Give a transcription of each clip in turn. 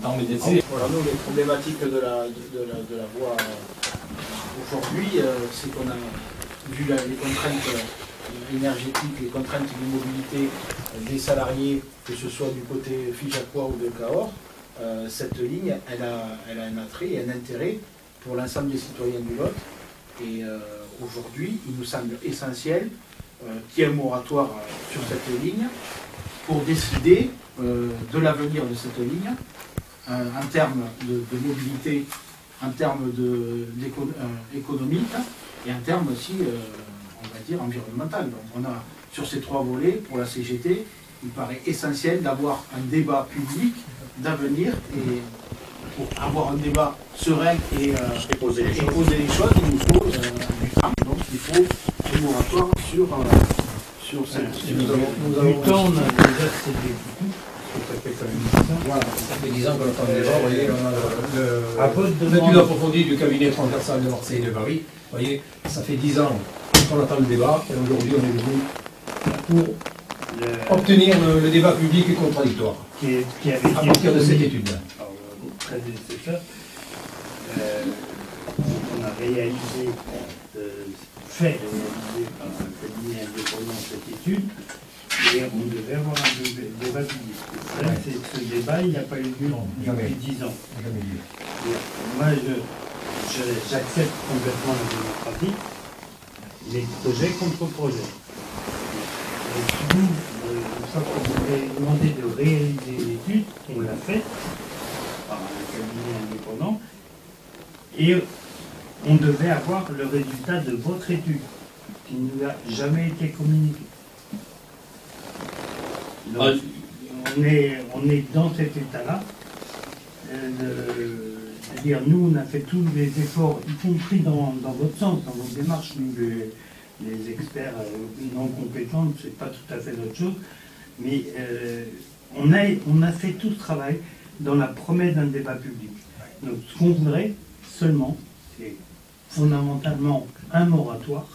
entend les décès. Voilà, nous, les problématiques de la voie aujourd'hui, c'est qu'on a vu les contraintes énergétiques, les contraintes de mobilité des salariés, que ce soit du côté Figeacois ou de Cahors. Cette ligne, elle a un attrait et un intérêt pour l'ensemble des citoyens du Lot. Et aujourd'hui, il nous semble essentiel qu'il y ait un moratoire sur cette ligne pour décider de l'avenir de cette ligne en termes de mobilité, en termes économiques et en termes aussi, on va dire, environnemental. Donc on a sur ces trois volets, pour la CGT, il paraît essentiel d'avoir un débat public d'avenir et pour avoir un débat serein et poser les choses, il nous faut du temps. Donc il faut un moratoire sur cette... Nous avons du temps, on a déjà cédé beaucoup. Ça fait quand même 10 ans. Voilà, ça fait 10 ans qu'on attend le débat. Vous voyez, on a l'étude approfondie du cabinet transversal de Marseille et de Paris. Vous voyez, ça fait 10 ans qu'on attend le débat et aujourd'hui on est venu pour obtenir le débat public et contradictoire à partir de cette étude-là. Très nécessaire. On a réalisé, fait réaliser par un cabinet indépendant cette étude et on devait avoir un débat public. Là, ce débat, il n'a pas eu lieu depuis 10 ans. Moi, j'accepte complètement la démocratie, les projets contre projets. Et nous, une fois qu'on nous a demandé de réaliser l'étude, on l'a fait par un cabinet indépendant, et on devait avoir le résultat de votre étude, qui ne nous a jamais été communiqué. Donc, on est dans cet état-là. C'est-à-dire, nous, on a fait tous les efforts, y compris dans votre sens, dans votre démarche. Nous, les experts non compétents, c'est pas tout à fait notre chose, mais on a fait tout ce travail dans la promesse d'un débat public. Donc, ce qu'on voudrait seulement, c'est fondamentalement un moratoire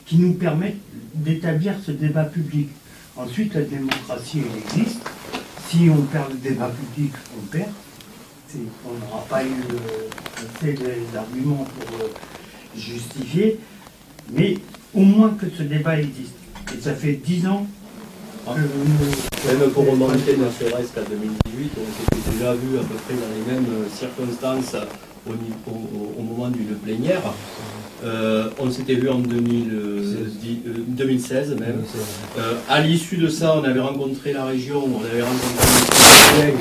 qui nous permette d'établir ce débat public. Ensuite, la démocratie, elle existe. Si on perd le débat public, on perd. On n'aura pas eu assez d'arguments pour justifier, mais au moins que ce débat existe. Et ça fait 10 ans que même pour remonter ne serait-ce qu'à 2018, on s'était déjà vu à peu près dans les mêmes circonstances au moment d'une plénière. On s'était vu en 2016 même. À l'issue de ça, on avait rencontré la région, on avait rencontré M. Gibelin.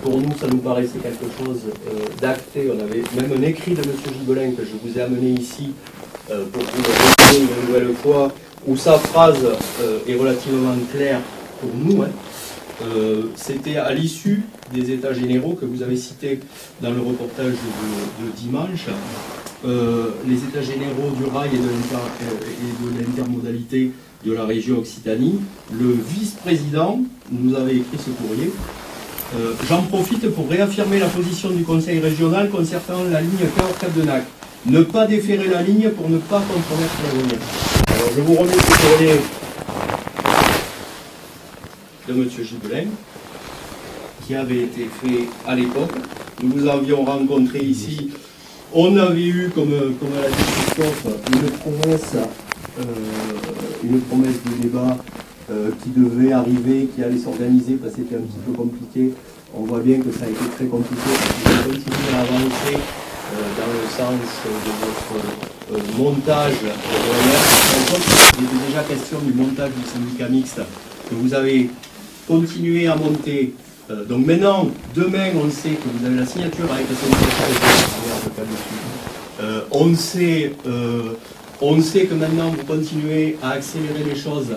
Pour nous, ça nous paraissait quelque chose d'acté. On avait même un écrit de M. Gibelin que je vous ai amené ici pour vous le redonner une nouvelle fois, où sa phrase est relativement claire pour nous. C'était à l'issue des États généraux que vous avez cités dans le reportage de dimanche. Les États généraux du rail et de l'intermodalité de la région Occitanie. Le vice-président nous avait écrit ce courrier. J'en profite pour réaffirmer la position du Conseil régional concernant la ligne Cahors-Capdenac. Ne pas déférer la ligne pour ne pas compromettre l'avenir. Alors je vous remets ce courrier de M. Gibelin, qui avait été fait à l'époque. Nous vous avions rencontré ici. On avait eu, comme l'a dit Christophe, une promesse de débat qui devait arriver, qui allait s'organiser, parce que c'était un petit peu compliqué. On voit bien que ça a été très compliqué, parce que vous continuez à avancer dans le sens de votre montage de l'ONF. Il était déjà question du montage du syndicat mixte que vous avez continué à monter. Donc maintenant, demain, on sait que vous avez la signature avec le syndicat. On sait que maintenant, vous continuez à accélérer les choses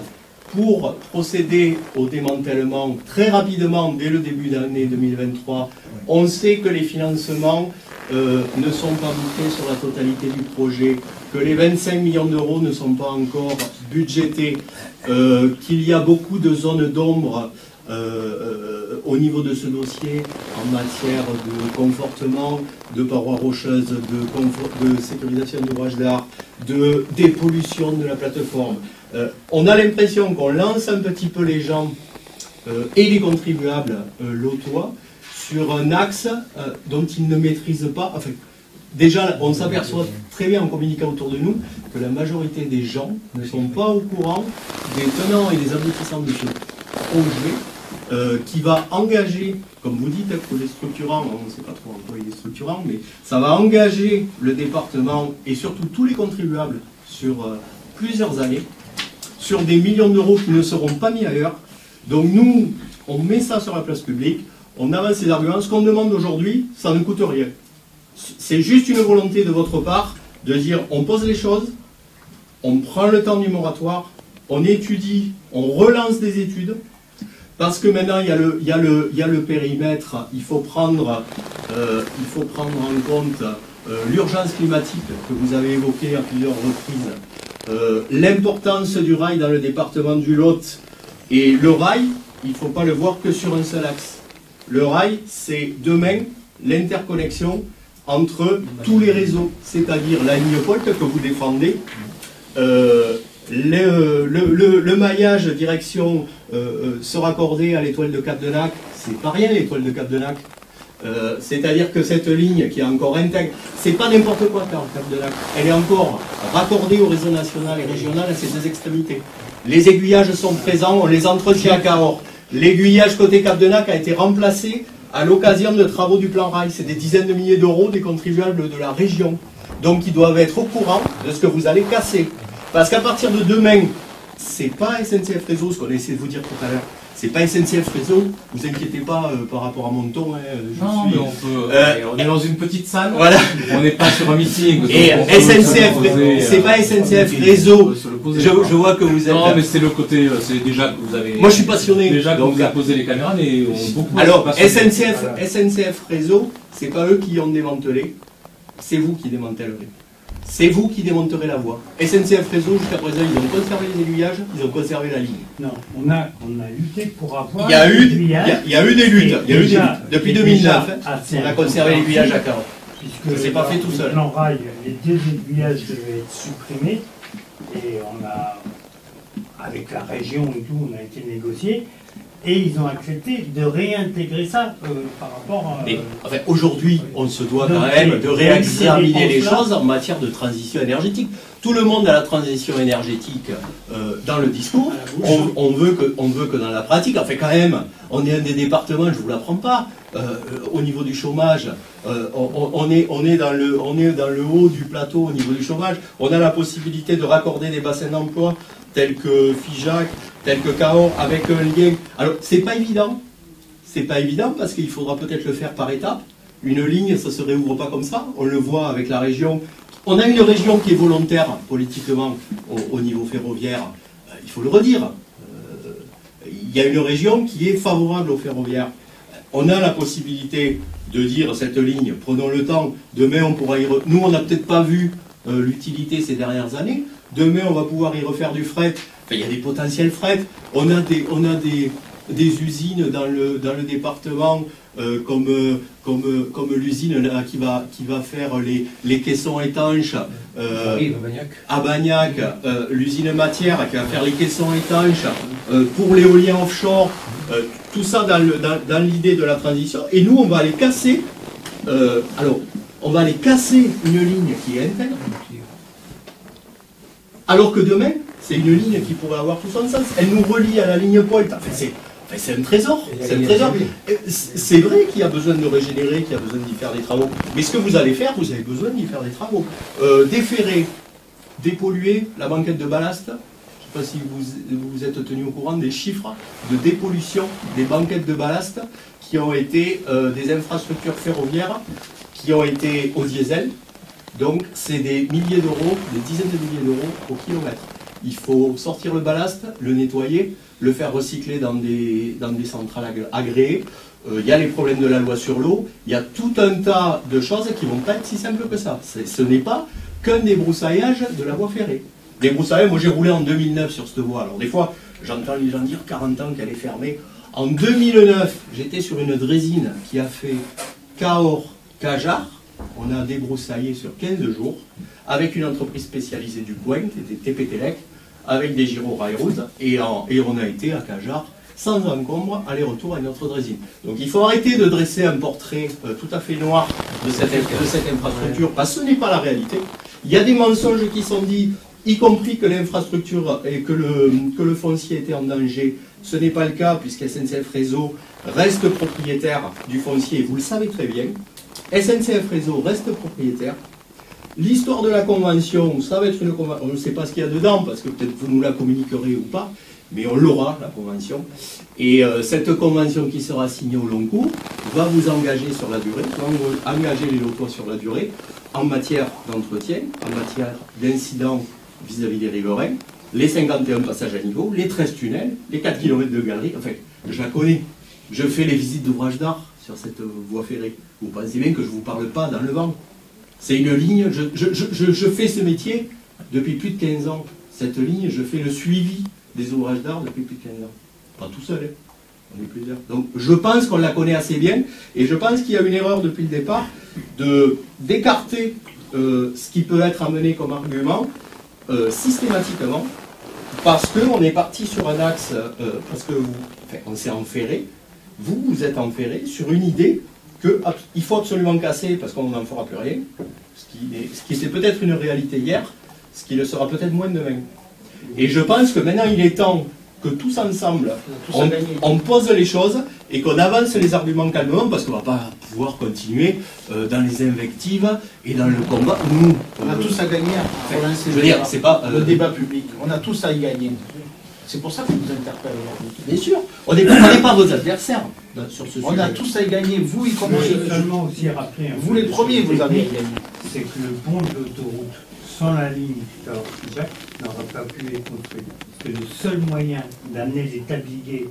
pour procéder au démantèlement très rapidement dès le début d'année 2023. On sait que les financements ne sont pas bouclés sur la totalité du projet, que les 25 millions d'euros ne sont pas encore budgétés, qu'il y a beaucoup de zones d'ombre au niveau de ce dossier en matière de confortement, de parois rocheuses, de sécurisation d'ouvrages d'art, de dépollution de la plateforme. On a l'impression qu'on lance un petit peu les gens et les contribuables lotois sur un axe dont ils ne maîtrisent pas. Enfin, déjà, on s'aperçoit très bien en communiquant autour de nous que la majorité des gens ne sont pas au courant des tenants et des aboutissants de ce projet qui va engager, comme vous dites, pour les structurants, on ne sait pas trop employer les structurants, mais ça va engager le département et surtout tous les contribuables sur plusieurs années, sur des millions d'euros qui ne seront pas mis ailleurs. Donc nous, on met ça sur la place publique, on avance ces arguments. Ce qu'on demande aujourd'hui, ça ne coûte rien. C'est juste une volonté de votre part de dire on pose les choses, on prend le temps du moratoire, on étudie, on relance des études, parce que maintenant il y a le périmètre, il faut prendre en compte l'urgence climatique que vous avez évoquée à plusieurs reprises, l'importance du rail dans le département du Lot, et le rail, il ne faut pas le voir que sur un seul axe. Le rail, c'est demain l'interconnexion entre tous les réseaux, c'est-à-dire la ligne POLT que vous défendez, le maillage direction se raccorder à l'étoile de Cap-de-Nac, c'est pas rien l'étoile de Cap-de-Nac. C'est-à-dire que cette ligne qui est encore intègre, c'est pas n'importe quoi Cap-de-Nac, elle est encore raccordée au réseau national et régional à ces deux extrémités. Les aiguillages sont présents, on les entretient à Cahors. L'aiguillage côté Cap-de-Nac a été remplacé à l'occasion de travaux du plan rail. C'est des dizaines de milliers d'euros des contribuables de la région. Donc ils doivent être au courant de ce que vous allez casser. Parce qu'à partir de demain, c'est pas SNCF Réseau, ce qu'on a essayé de vous dire tout à l'heure. C'est pas SNCF Réseau, vous inquiétez pas par rapport à mon ton. Mais on est dans une petite salle, voilà. On n'est pas sur un meeting. Et SNCF, c'est pas SNCF Réseau. Je vois que vous êtes. Non, mais c'est le côté, c'est déjà que vous avez. Moi je suis passionné. Déjà que vous avez posé les caméras, mais beaucoup. Alors, SNCF Réseau, c'est pas eux qui ont démantelé, c'est vous qui démantellerez. C'est vous qui démonterez la voie. SNCF Réseau, jusqu'à présent, ils ont conservé les aiguillages, ils ont conservé la ligne. Non, on a lutté pour avoir. Il y a eu des luttes. Depuis 2009, on a conservé l'aiguillage à Cahors. Puisque ça s'est pas fait tout seul. Le plan rail, les deux aiguillages devaient être supprimés. Et on a, avec la région et tout, on a été négocié. Et ils ont accepté de réintégrer ça par rapport à... Mais enfin, aujourd'hui, on se doit quand même de réexaminer les choses en matière de transition énergétique. Tout le monde a la transition énergétique dans le discours. On veut que dans la pratique, enfin quand même, on est un des départements, je ne vous l'apprends pas, au niveau du chômage, on est dans le haut du plateau au niveau du chômage. On a la possibilité de raccorder des bassins d'emploi tels que Figeac, tel que Cahors, avec un lien. Alors, c'est pas évident parce qu'il faudra peut-être le faire par étapes. Une ligne, ça se réouvre pas comme ça. On le voit avec la région. On a une région qui est volontaire politiquement au niveau ferroviaire. Il faut le redire. Il y a une région qui est favorable au ferroviaire. On a la possibilité de dire cette ligne, prenons le temps. Demain, on pourra y. Nous, on n'a peut-être pas vu l'utilité ces dernières années. Demain, on va pouvoir y refaire du fret. Enfin, il y a des potentiels fret. On a des usines dans le département comme l'usine qui va faire les caissons étanches à Bagnac, l'usine Matière qui va faire les caissons étanches pour l'éolien offshore. Tout ça dans l'idée de la transition. Et nous, on va aller casser. On va aller casser une ligne qui est intègre. Alors que demain, c'est une ligne qui pourrait avoir tout son sens. Elle nous relie à la ligne POLT. C'est un trésor. C'est vrai qu'il y a besoin de régénérer, qu'il y a besoin d'y faire des travaux. Mais ce que vous allez faire, vous avez besoin d'y faire des travaux. Déferrer, dépolluer la banquette de ballast. Je ne sais pas si vous êtes tenu au courant des chiffres de dépollution des banquettes de ballast qui ont été des infrastructures ferroviaires qui ont été au diesel. Donc c'est des milliers d'euros, des dizaines de milliers d'euros au kilomètre. Il faut sortir le ballast, le nettoyer, le faire recycler dans des centrales agréées. Il y a les problèmes de la loi sur l'eau. Il y a tout un tas de choses qui ne vont pas être si simples que ça. Ce n'est pas qu'un débroussaillage de la voie ferrée. Les broussailles, moi j'ai roulé en 2009 sur cette voie. Alors des fois, j'entends les gens dire 40 ans qu'elle est fermée. En 2009, j'étais sur une drésine qui a fait Cahors-Cajarc. On a débroussaillé sur 15 jours avec une entreprise spécialisée du coin, c'était TP Telec, avec des gyros rail route, et on a été à Cajarc sans encombre, aller-retour à une autre dressing. Donc il faut arrêter de dresser un portrait tout à fait noir de cette infrastructure, parce que ce n'est pas la réalité. Il y a des mensonges qui sont dits, y compris que l'infrastructure et que le foncier était en danger. Ce n'est pas le cas, puisque SNCF Réseau reste propriétaire du foncier, vous le savez très bien. SNCF Réseau reste propriétaire. L'histoire de la convention, ça va être une convention, on ne sait pas ce qu'il y a dedans, parce que peut-être vous nous la communiquerez ou pas, mais on l'aura, la convention. Et cette convention qui sera signée au long cours va vous engager sur la durée, va vous engager les locaux sur la durée, en matière d'entretien, en matière d'incidents vis-à-vis des riverains, les 51 passages à niveau, les 13 tunnels, les 4 km de galerie, enfin, je la connais. Je fais les visites d'ouvrages d'art sur cette voie ferrée. Vous pensez bien que je ne vous parle pas dans le vent. C'est une ligne, je fais ce métier depuis plus de 15 ans. Cette ligne, je fais le suivi des ouvrages d'art depuis plus de 15 ans. Pas tout seul, hein. On est plusieurs. Donc je pense qu'on la connaît assez bien, et je pense qu'il y a une erreur depuis le départ d'écarter ce qui peut être amené comme argument systématiquement, parce qu'on est parti sur un axe, parce que on s'est enferré, vous êtes enferré sur une idée qu'il faut absolument casser parce qu'on n'en fera plus rien, ce qui était peut-être une réalité hier, ce qui le sera peut-être moins demain. Et je pense que maintenant il est temps que tous ensemble, on pose les choses et qu'on avance les arguments calmement, parce qu'on ne va pas pouvoir continuer dans les invectives et dans le combat. Nous, on a tous à gagner pour lancer je veux dire, c'est pas le débat public. On a tous à y gagner. C'est pour ça qu'on vous interpelle aujourd'hui. Bien sûr, on n'est pas vos adversaires sur ce sujet. On a tous à y gagner, vous y compris. Je veux seulement aussi rappeler, vous les premiers, vous avez à y gagner. C'est que le pont de l'autoroute, sans la ligne Jacques, n'aura pas pu être construit. Parce que le seul moyen d'amener les tabliers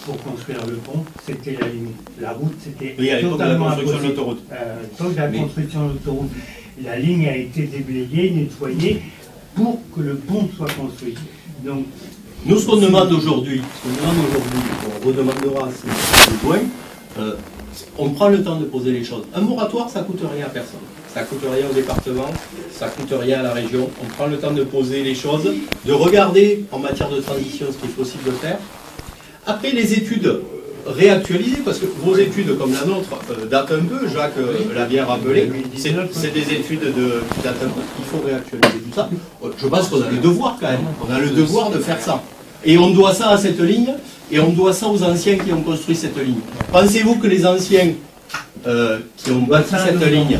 pour construire le pont, c'était la ligne. La route, c'était totalement impossible. Donc la construction de l'autoroute, la ligne a été déblayée, nettoyée, pour que le pont soit construit. Donc, nous, ce qu'on demande aujourd'hui, on redemandera si besoin, on prend le temps de poser les choses. Un moratoire, ça ne coûte rien à personne. Ça ne coûte rien au département, ça ne coûte rien à la région. On prend le temps de poser les choses, de regarder en matière de transition ce qui est possible de faire. Après, les études réactualisées, parce que vos études comme la nôtre datent un peu, Jacques l'a bien rappelé, c'est des études qui datent un peu, il faut réactualiser tout ça. Je pense qu'on a le devoir quand même, on a le devoir de faire ça. Et on doit ça à cette ligne, et on doit ça aux anciens qui ont construit cette ligne. Pensez-vous que les anciens qui ont bâti cette ligne,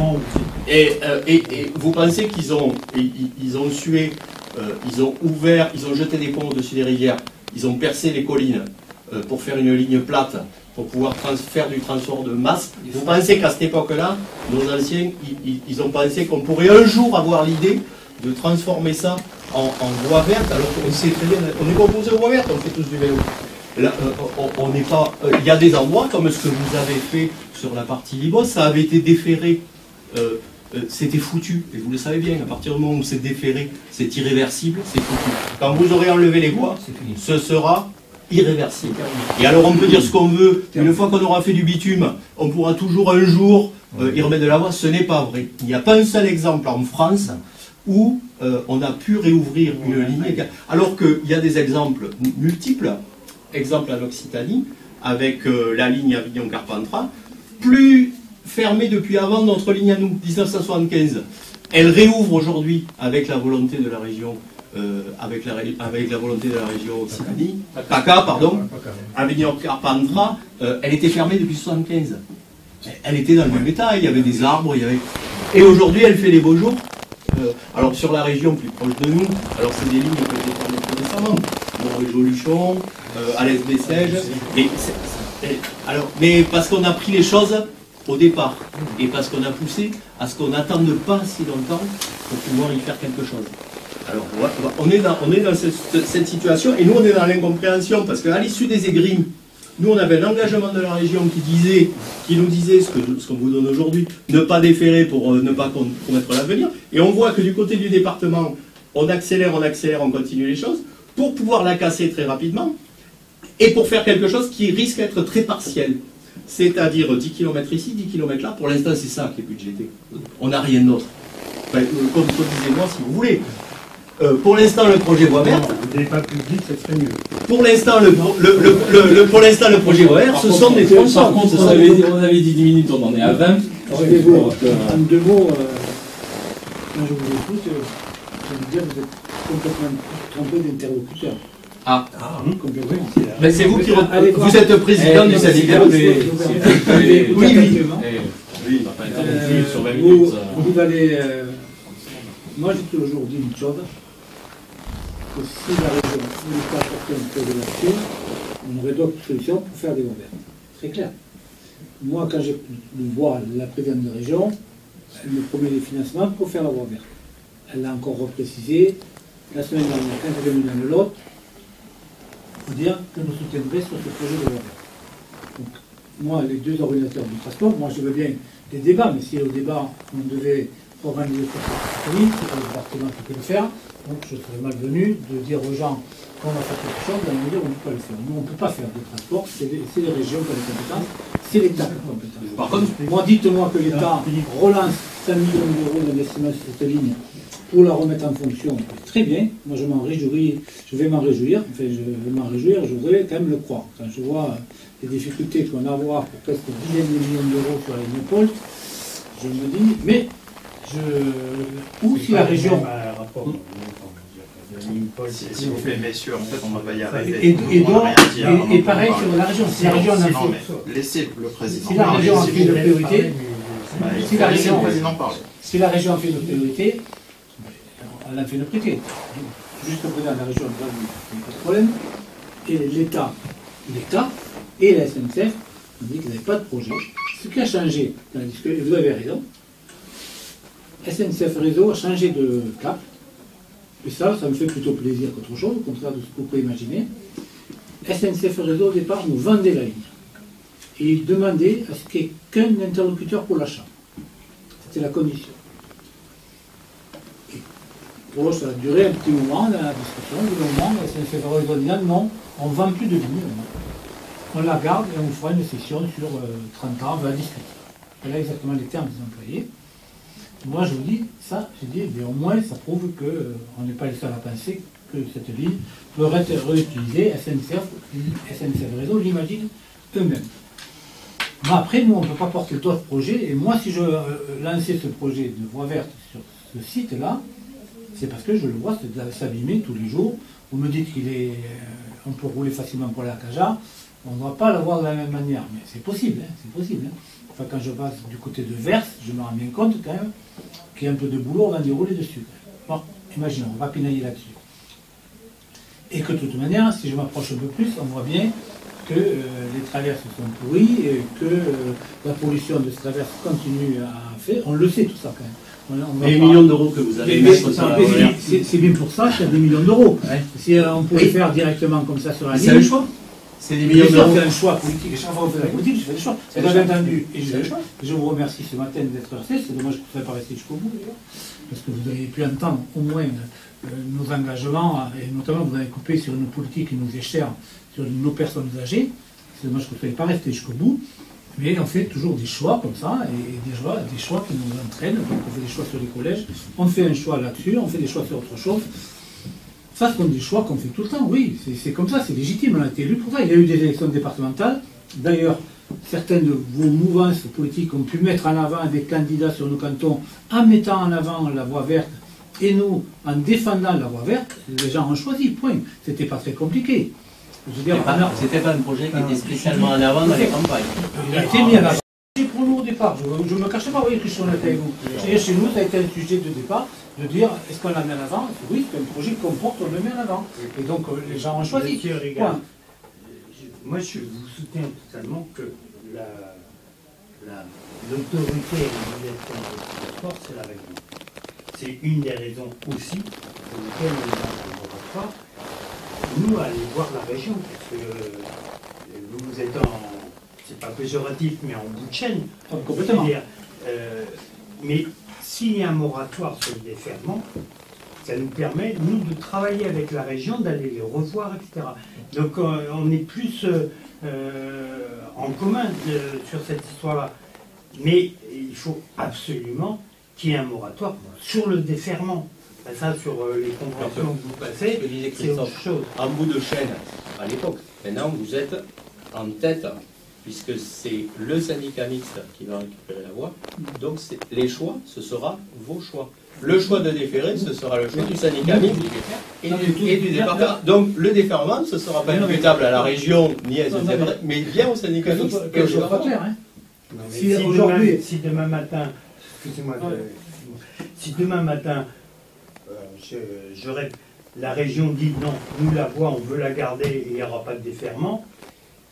et vous pensez qu'ils ont sué, ils ont ouvert, ils ont jeté des ponts au-dessus des rivières, ils ont percé les collines pour faire une ligne plate, pour pouvoir faire du transport de masse. Vous pensez qu'à cette époque-là, nos anciens, ils ont pensé qu'on pourrait un jour avoir l'idée de transformer ça en voie verte, alors qu'on sait très bien, on est composé aux voies vertes, on fait tous du vélo. Là, on n'est pas. Il y a des endroits comme ce que vous avez fait sur la partie Libos, ça avait été déféré, c'était foutu, et vous le savez bien, à partir du moment où c'est déféré, c'est irréversible, c'est foutu. Quand vous aurez enlevé les voies, ce sera irréversible. Et alors on peut dire ce qu'on veut, une fois qu'on aura fait du bitume, on pourra toujours un jour y remettre de la voie, ce n'est pas vrai. Il n'y a pas un seul exemple en France où on a pu réouvrir une ligne, alors qu'il y a des exemples multiples, exemple en Occitanie, avec la ligne Avignon-Carpentras, plus fermée depuis avant notre ligne à nous, 1975. Elle réouvre aujourd'hui avec la volonté de la région, avec la volonté de la région Occitanie, PACA, pardon, Avignon-Carpentras, elle était fermée depuis 1975. Elle était dans le même état, il y avait des arbres, et aujourd'hui elle fait les beaux jours. Alors sur la région plus proche de nous, alors c'est des lignes qui ont été fermées plus récemment, Montréal-Joluchon, Alès-Bessèges, mais parce qu'on a pris les choses au départ, et parce qu'on a poussé à ce qu'on n'attende pas si longtemps pour pouvoir y faire quelque chose. Alors on est dans cette situation, et nous on est dans l'incompréhension, parce qu'à l'issue des égrimes, nous on avait un engagement de la région qui nous disait ce qu'on vous donne aujourd'hui, ne pas déférer pour ne pas commettre l'avenir, et on voit que du côté du département, on accélère, on continue les choses, pour pouvoir la casser très rapidement, et pour faire quelque chose qui risque d'être très partiel. C'est-à-dire 10 km ici, 10 km là, pour l'instant c'est ça qui est budgété. On n'a rien d'autre. Enfin, comme disait moi, si vous voulez. pour l'instant, le projet voie verte. Le débat public, ça serait mieux. Pour l'instant, le projet voie verte, ce sont des tronçons. Par contre, on avait dit 10 minutes, on en est à 20. Excusez-vous, en 2 mots, quand je vous écoute, je veux dire, vous êtes complètement trompé d'interlocuteur. Ah, Complètement. Ben, c'est vous qui Allez, vous êtes président du syndicat. Oui, oui. On va pas être non plus sur 20 minutes. Vous allez. Moi, j'ai toujours dit une chose, que si la région ne voulait pas apporter un projet là-dessus, on aurait d'autres solutions pour faire des voies vertes. Très clair. Moi, quand je vois la présidente de région, elle me promet des financements pour faire la voie verte. Elle l'a encore reprécisé. La semaine dernière, quand elle est venue dans le Lot, il faut dire que nous soutiendrons sur ce projet de voie verte. Donc, moi, les deux organisateurs du transport, moi je veux bien des débats, mais si au débat on devait organiser ça sur la c'est pas le département qui peut le faire, donc je serais malvenu de dire aux gens qu'on va faire quelque chose, dans la mesure où on ne peut pas le faire. Nous, on ne peut pas faire de transport, c'est les régions qui ont les compétences, c'est l'État qui a les compétences. Par contre, moi, dites-moi que l'État relance 5 millions d'euros d'investissement sur cette ligne pour la remettre en fonction, très bien, moi je m'en réjouis, je vais m'en réjouir, enfin je vais m'en réjouir, je voudrais quand même le croire. Quand je vois les difficultés qu'on a à avoir pour presque dizaines de millions d'euros sur la ligne Pôle, je me dis, mais ou si la région... Si vous faites messieurs, en fait, on va pas y arriver. Et pareil sur la région, si la région a fait... Laissez le président si la région a fait une priorité, si la région a fait une priorité, elle a fait une priorité. Juste le président de la région, il n'y a pas de problème. Et l'État et la SNCF ont dit qu'ils n'avaient pas de projet. Ce qui a changé dans la discussion, vous avez raison, SNCF Réseau a changé de cap. Et ça me fait plutôt plaisir qu'autre chose, au contraire de ce que vous pouvez imaginer. SNCF Réseau, au départ, nous vendait la ligne. Et il demandait à ce qu'il n'y ait qu'un interlocuteur pour l'achat. C'était la condition. Et bon, ça a duré un petit moment dans la discussion. Du moment, SNCF Réseau a dit non, on ne vend plus de ligne. On la garde et on fera une session sur 30 ans, on va discuter. Voilà exactement les termes des employés. Moi, je vous dis, ça, j'ai dit, mais au moins, ça prouve qu'on n'est pas les seuls à penser que cette ligne peut être réutilisée. SNCF Réseau l'imagine eux-mêmes. Mais après, nous, on ne peut pas porter d'autres projets. Et moi, si je lançais ce projet de voie verte sur ce site-là, c'est parce que je le vois s'abîmer tous les jours. Vous me dites on peut rouler facilement pour la Caja. On ne va pas l'avoir de la même manière. Mais c'est possible, hein, c'est possible. Hein. Enfin, quand je passe du côté de Verse, je me rends bien compte quand même qu'il y a un peu de boulot, on va dérouler dessus. Bon, imaginons, on va pinailler là-dessus. Et que de toute manière, si je m'approche un peu plus, on voit bien que les traverses sont pourries, et que la pollution de ces traverses continue à faire. On le sait tout ça quand même. Et les millions d'euros que vous avez mis sur ça. C'est bien pour ça qu'il y a des millions d'euros. Ouais. Si on pouvait faire directement comme ça sur la ligne. C'est un choix. C'est des millions d'euros. C'est un choix politique. Et chaque fois qu'on fait la politique, je fais des choix. C'est bien entendu. Et je vous remercie ce matin d'être resté. C'est dommage que vous ne soyez pas resté jusqu'au bout, d'ailleurs. Parce que vous avez pu entendre au moins nos engagements, et notamment vous avez coupé sur une politique qui nous est chère, sur nos personnes âgées. C'est dommage que vous ne soyez pas resté jusqu'au bout. Mais on fait toujours des choix comme ça, et des choix qui nous entraînent. Donc on fait des choix sur les collèges, on fait un choix là-dessus, on fait des choix sur autre chose. Ça, ce sont des choix qu'on fait tout le temps, oui, c'est comme ça, c'est légitime, on a été élus pour ça. Il y a eu des élections départementales. D'ailleurs, certaines de vos mouvances politiques ont pu mettre en avant des candidats sur nos cantons en mettant en avant la voie verte, et nous, en défendant la voie verte, les gens ont choisi, point. C'était pas très compliqué. C'était pas un projet qui était spécialement en avant dans les campagnes. Il a été mis en avant pour nous au départ. Je ne me cachais pas, vous voyez que je suis honnête avec vous. Chez nous, ça a été un sujet de départ, de dire, est-ce qu'on la met en avant? Oui, c'est un projet qu'on porte, on le met en avant. Et donc, les gens ont choisi. Moi, je vous soutiens totalement que l'autorité et la direction du transport, c'est la région. C'est une des raisons aussi pour lesquelles on est dans le laboratoire. Nous, aller voir la région, parce que vous êtes c'est pas péjoratif, mais en bout de chaîne. Complètement. Mais s'il y a un moratoire sur le déferlement, ça nous permet, nous, de travailler avec la région, d'aller les revoir, etc. Donc on est plus en commun sur cette histoire-là. Mais il faut absolument qu'il y ait un moratoire sur le déferlement. Ben ça, sur les conventions que vous passez, Je disais, c'est autre Christophe, chose. en bout de chaîne, à l'époque, maintenant vous êtes en tête, puisque c'est le syndicat mixte qui va récupérer la voie, donc les choix, ce sera vos choix. Le choix de déférer, ce sera le choix du syndicat mixte et du département. Donc le déferment, ce ne sera pas imputable à la région ni à SNCF, mais bien au syndicat mixte et au département. Si demain matin, excusez-moi, si demain matin, la région dit non, nous la voie, on veut la garder et il n'y aura pas de déferment,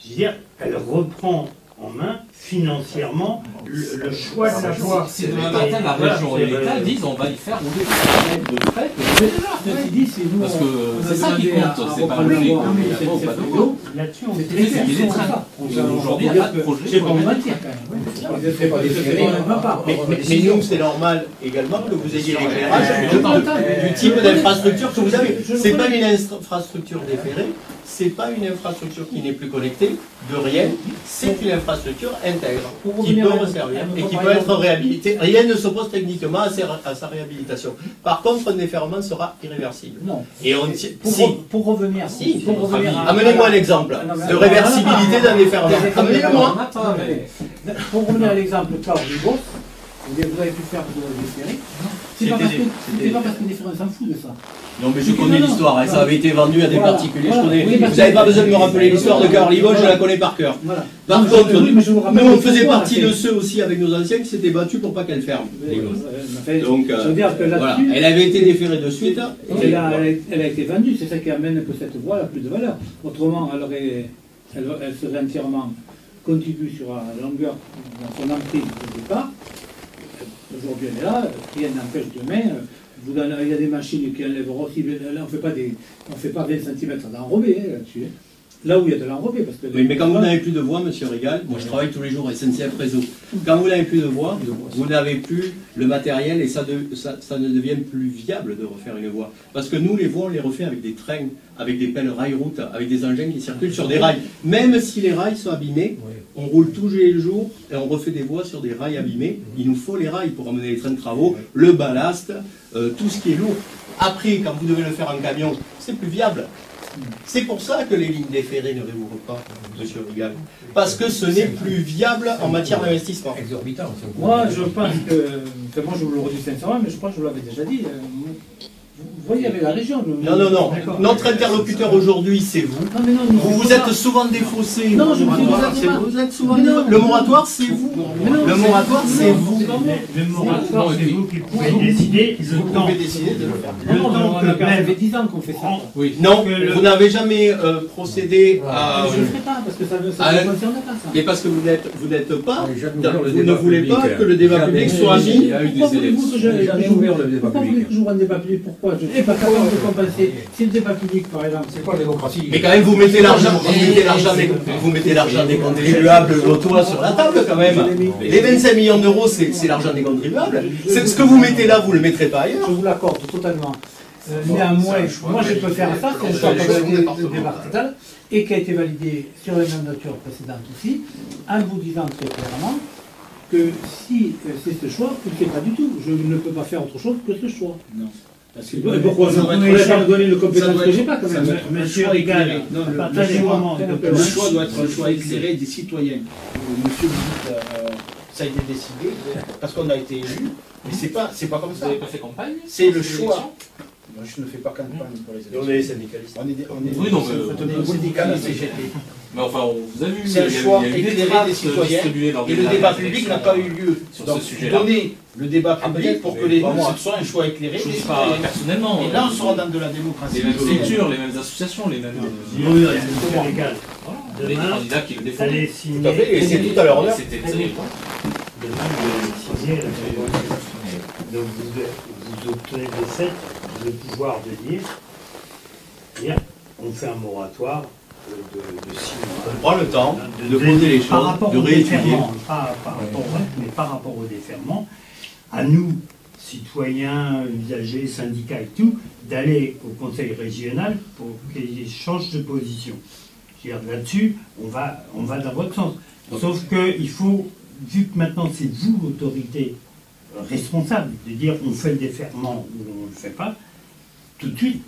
je veux dire, elle reprend en main financièrement le choix de la voie. Si demain matin la région et l'État disent on va y faire rouler des de frais, parce que c'est ça qui compte, c'est pas le prix. Là-dessus, on des trains. Aujourd'hui, il n'y a pas de projet. Mais nous, c'est normal également que vous ayez l'éclairage du type d'infrastructure que vous avez. Ce n'est pas une infrastructure déférée, ce n'est pas une infrastructure qui n'est plus connectée, de rien, c'est une infrastructure intègre, qui peut resservir et qui peut être réhabilitée. Rien ne s'oppose techniquement à sa réhabilitation. Par contre, un déferment sera irréversible. Non. Et Pour revenir. Amenez-moi un exemple de réversibilité d'un déferlement. Amenez-le-moi. Pour revenir à l'exemple Claude Ribos, vous avez pu faire de déférer. C'est pas parce que les déférés s'en fout de ça. Non, mais je connais l'histoire, hein, ça avait été vendu à des particuliers, je connais. Vous n'avez pas besoin de me rappeler l'histoire de Carl Ribos, je la connais par cœur. Par contre, nous on faisait partie de ceux aussi avec nos anciens qui s'étaient battus pour pas qu'elle ferme. Donc, voilà, elle avait été déférée de suite. Elle a été vendue, c'est ça qui amène que cette voie a plus de valeur. Autrement, elle serait entièrement contiguë sur la longueur dans son emprise au départ. Aujourd'hui, elle est là, rien n'empêche demain. Il y a des machines qui enlèveront aussi. Là, on ne fait pas 20 cm d'enrobé là-dessus. Là où il y a de l'enrobé. Parce que oui, mais quand vous n'avez plus de voie, monsieur Régal, moi je travaille tous les jours à SNCF Réseau. Quand vous n'avez plus de voie, vous n'avez plus le matériel et ça ne devient plus viable de refaire une voie. Parce que nous, les voies, on les refait avec des trains, avec des pelles rail-route, avec des engins qui circulent sur des rails. Même si les rails sont abîmés, on roule tous les jours et on refait des voies sur des rails abîmés. Il nous faut les rails pour amener les trains de travaux, le ballast, tout ce qui est lourd. Après, quand vous devez le faire en camion, c'est plus viable. C'est pour ça que les lignes déférées ne réouvrent pas, monsieur Rigal. Parce que ce n'est plus viable en matière d'investissement. Exorbitant. Moi, je pense que... moi, je vous le redis sincèrement, mais je crois que je vous l'avais déjà dit. Vous voyez, avec la région... Non. Notre interlocuteur aujourd'hui, c'est vous. Vous êtes souvent défaussé. Non, je vous êtes souvent défaussé. Le moratoire, c'est vous. Le moratoire, c'est vous. Le moratoire, c'est vous qui pouvez décider. Vous pouvez décider de le faire. Ça fait 10 ans qu'on fait ça. Oui. Non, vous n'avez jamais procédé à... Je ne le ferai pas, parce que ça ne concerne pas ça. Mais parce que vous n'êtes pas... Vous ne voulez pas que le débat public soit mis... Pourquoi voulez-vous que jamais ouvert le débat public? J'ouvre un débat public, pourquoi? Je n'ai pas capable de compenser. Si le débat public, par exemple... C'est pas la démocratie. Mais quand même, vous mettez l'argent des contribuables lotois sur la table, quand même. Les 25 millions d'euros, c'est l'argent des contribuables. C'est ce que vous mettez là, vous ne le mettrez pas ailleurs. Je vous l'accorde totalement. Néanmoins, moi je peux faire ça, c'est un choix de départemental et qui a été validé sur les mandatures précédentes aussi, en vous disant très clairement que si c'est ce choix, je ne sais pas du tout. Je ne peux pas faire autre chose que ce choix. Non. Parce que pourquoi je ne pourrais pas me donner le compétence que je n'ai pas quand même. Monsieur Régal, le choix doit être un choix éclairé des citoyens. Monsieur vous dites, ça a été décidé parce qu'on a été élu, mais c'est pas comme ça. Vous n'avez pas fait campagne? C'est le choix. Moi, je ne fais pas campagne pour les élections. On est syndicalistes. Oui, non, le syndicat, la CGT. Mais enfin, on vous a vu. C'est un choix éclairé des citoyens. Et le débat public n'a pas eu lieu. Sur ce sujet-là. Donner le débat public pour que ce soit un choix éclairé. Je ne dis pas personnellement. Et là, on sera dans de la démocratie. Les mêmes structures, les mêmes associations, les mêmes. Légal. Les candidats qui le défendent. Allez Tout signer. à fait, et c'est tout à leur honneur. C'était terrible. Demain, vous allez signer la convention. Donc vous obtenez de fait le pouvoir de dire on fait un moratoire de 6 mois. On prend le temps de poser les choses, de réétudier. Mais par rapport au déferment, à nous, citoyens, usagers, syndicats et tout, d'aller au conseil régional pour qu'ils changent de position. Là-dessus, on va dans votre sens. Sauf qu'il faut, vu que maintenant c'est vous l'autorité responsable de dire on fait le déferment ou on ne le fait pas, tout de suite,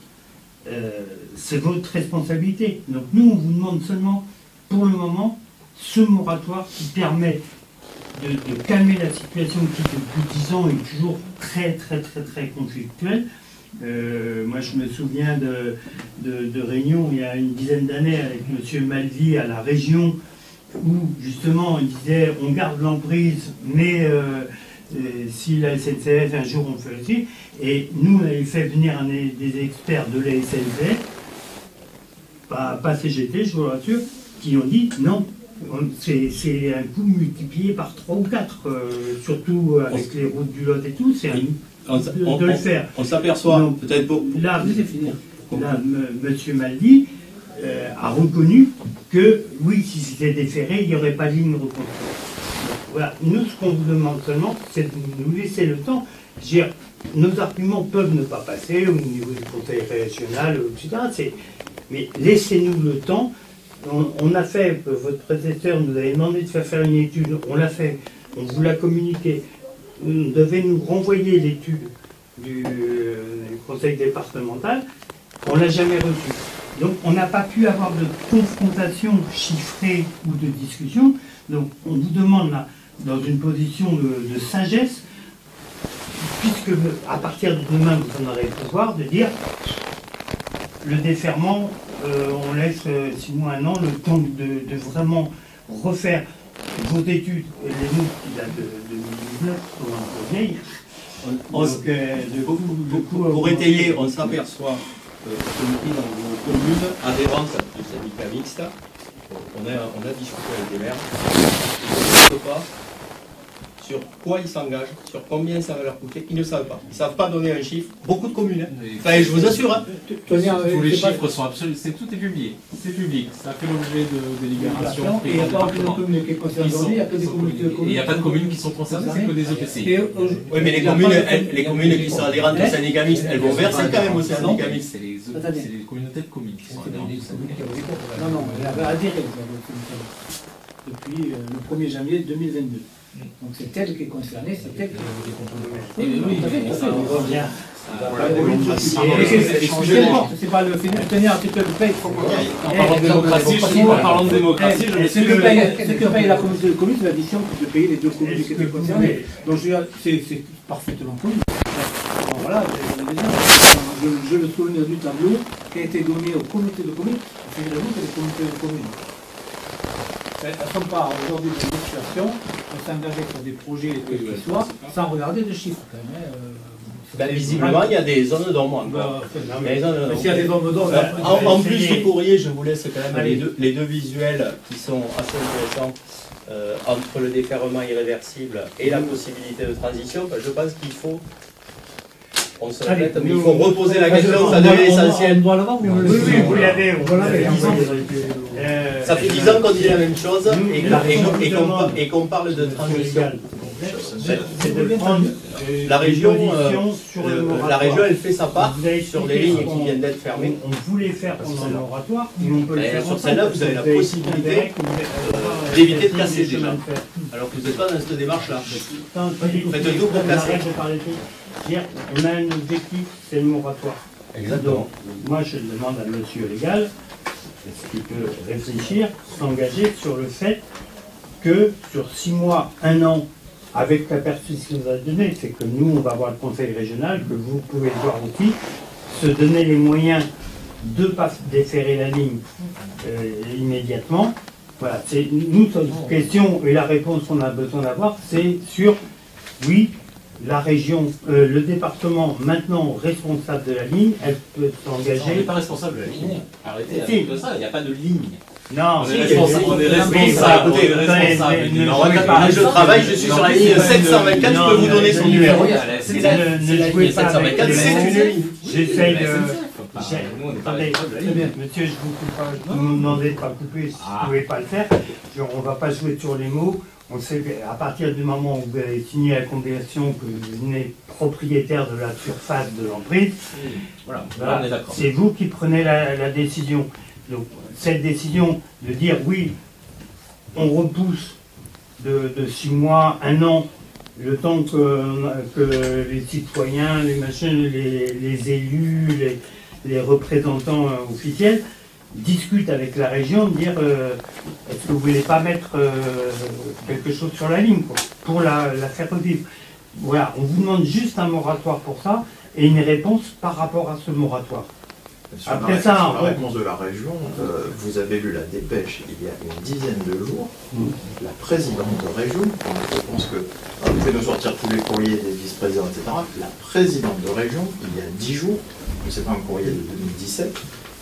c'est votre responsabilité. Donc nous, on vous demande seulement, pour le moment, ce moratoire qui permet de calmer la situation qui, depuis 10 ans, est toujours très conflictuelle. Moi, je me souviens de réunions il y a une dizaine d'années avec M. Malvi à la région, où justement il disait on garde l'emprise, mais si la SNCF un jour on fait aussi, et nous on avait fait venir des experts de la SNCF, pas CGT, je vous le rassure, qui ont dit non, c'est un coût multiplié par 3 ou 4, surtout avec les routes du Lot et tout, c'est de le faire. On s'aperçoit, peut-être pour... Là, monsieur Maldi a reconnu que, oui, si c'était déféré, il n'y aurait pas de ligne reconstruite. Voilà. Nous, ce qu'on vous demande seulement, c'est de nous laisser le temps. Je veux dire, nos arguments peuvent ne pas passer au niveau du conseil régional, etc. Mais laissez-nous le temps. On a fait, votre prédécesseur nous avait demandé de faire une étude, on l'a fait, on vous l'a communiqué. Vous devez nous renvoyer l'étude du conseil départemental, on ne l'a jamais reçue. Donc on n'a pas pu avoir de confrontation chiffrée ou de discussion. Donc on vous demande là, dans une position de sagesse, puisque à partir de demain vous en aurez le pouvoir de dire le déferrement, on laisse 6 mois, 1 an, le temps de vraiment refaire vos études, et les nôtres qui datent de 2019 sont un peu vieilles. Pour étayer, on s'aperçoit que dans nos communes adhérentes du syndicat mixte, on a discuté avec des maires, ils ne savent pas sur quoi ils s'engagent, sur combien ça va leur coûter, ils ne savent pas. Ils ne savent pas donner un chiffre. Beaucoup de communes. Enfin, je vous assure. Hein. Tous les chiffres sont absolument... Tout est publié. C'est public. Ça fait l'objet de délibérations. Et il n'y a pas aucune commune qui est concernée. Il n'y a que des communautés de communes. Il n'y a pas de communes qui sont concernées, c'est que des EPCI. Oui, mais les communes qui sont adhérentes au syndicat mixte, elles vont verser quand même au syndicat mixte. C'est les communautés de communes qui sont adhérentes au syndicat mixte. Non, elle avait adhéré depuis le 1er janvier 2022. Donc c'est elle qui est concernée, c'est elle qui est... Oui, excusez-moi, c'est pas le tenir un petit peu le paye. En parlant de démocratie, je me suis... Ce que paye la communauté de communes, c'est l'addition de payer les deux communes qui étaient concernées. Donc c'est parfaitement connu. Voilà, je le souviens du tableau qui a été donné aux communautés de communes, c'est les communautés de communes. Elles ne sont pas aujourd'hui dans une situation de s'engager sur des projets quels qu'ils soient sans regarder de chiffres. Visiblement, il y a des zones d'ombre. Mais s'il y a des zones d'ombre... En plus du courrier, je vous laisse quand même les deux visuels qui sont assez intéressants entre le déferrement irréversible et la possibilité de transition. Je pense qu'il faut... On se répète, mais il faut reposer la question, ça devient essentiel. Oui, vous l'avez. Ça fait 10 ans qu'on dit la même chose et qu'on parle de transition. La région, elle fait sa part sur les lignes qui viennent d'être fermées. On voulait faire pendant l'oratoire, mais on peut le faire sur celle-là, vous avez la possibilité d'éviter de casser déjà. Alors que vous n'êtes pas dans cette démarche-là. Faites tout pour casser. On a un objectif, c'est le moratoire. Exactement. Donc, moi, je demande à monsieur Légal, est-ce qu'il peut réfléchir, s'engager sur le fait que sur 6 mois, 1 an, avec la perspective que vous avez donnée, c'est que nous, on va voir le conseil régional, que vous pouvez le voir aussi, se donner les moyens de ne pas déferrer la ligne immédiatement. Voilà, nous, notre question et la réponse qu'on a besoin d'avoir, c'est sur, oui, la région, le département, maintenant responsable de la ligne, elle peut s'engager... On n'est pas responsable de la ligne. Arrêtez avec ça, il n'y a pas de ligne. Non, on est responsable. Je travaille, je suis sur la ligne 724, je peux vous donner son numéro. Ne jouez pas avec... C'est une ligne. J'essaye de... Attendez, monsieur, je vous demandais de ne pas couper si vous ne pouvez pas le faire. On ne va pas jouer sur les mots. On sait qu'à partir du moment où vous avez signé la convention que vous venez propriétaire de la surface de l'emprise, voilà, c'est vous qui prenez la décision. Donc cette décision de dire oui, on repousse de 6 mois, 1 an, le temps que les citoyens, les machins, les élus, les représentants officiels discutent avec la région, dire est-ce que vous voulez pas mettre quelque chose sur la ligne quoi, pour la faire revivre. Voilà, on vous demande juste un moratoire pour ça et une réponse par rapport à ce moratoire. Sur Après la réponse de la région, vous avez lu la dépêche il y a une dizaine de jours. La présidente de région, je pense que vous pouvez nous sortir tous les courriers des vice-présidents, etc. La présidente de région, il y a 10 jours, c'est pas un courrier de 2017,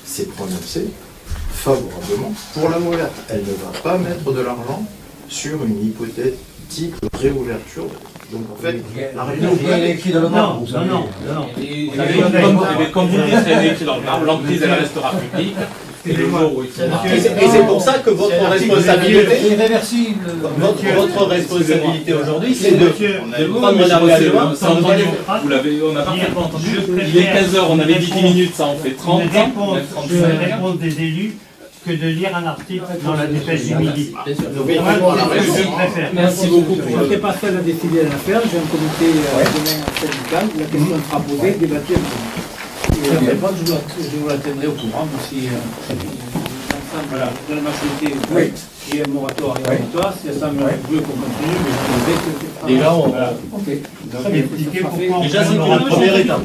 s'est prononcée favorablement pour la moulette. Elle ne va pas mettre de l'argent sur une hypothétique réouverture. Donc en fait, la région est écrit dans le marbre. Non. Comme vous le dites, elle est écrite dans le marbre, l'emprise elle restera publique. Et c'est pour ça que votre responsabilité, irréversible. votre responsabilité aujourd'hui, c'est de prendre un engagement. Vous l'avez, on a parfaitement entendu. Il est 15h, on avait dit 10 minutes, ça en fait 30 ans. Une réponse des élus que de lire un article dans la dépêche du midi. Merci beaucoup. Je ne serai pas seul à décider à l'affaire. J'ai un comité demain syndical. La question sera posée, débattue. Et la réponse, je vous la tiendrai au courant. Si l'ensemble de la majorité veut qu'il y ait un moratoire et un moratoire, si l'ensemble veut qu'on continue, mais je vais déjà, déjà c'est une première étape.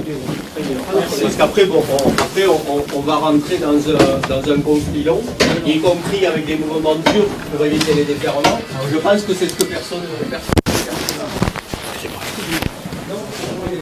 Parce qu'après, on va rentrer dans un conflit long, y compris avec des mouvements durs pour éviter les déferlements. Je pense que c'est ce que personne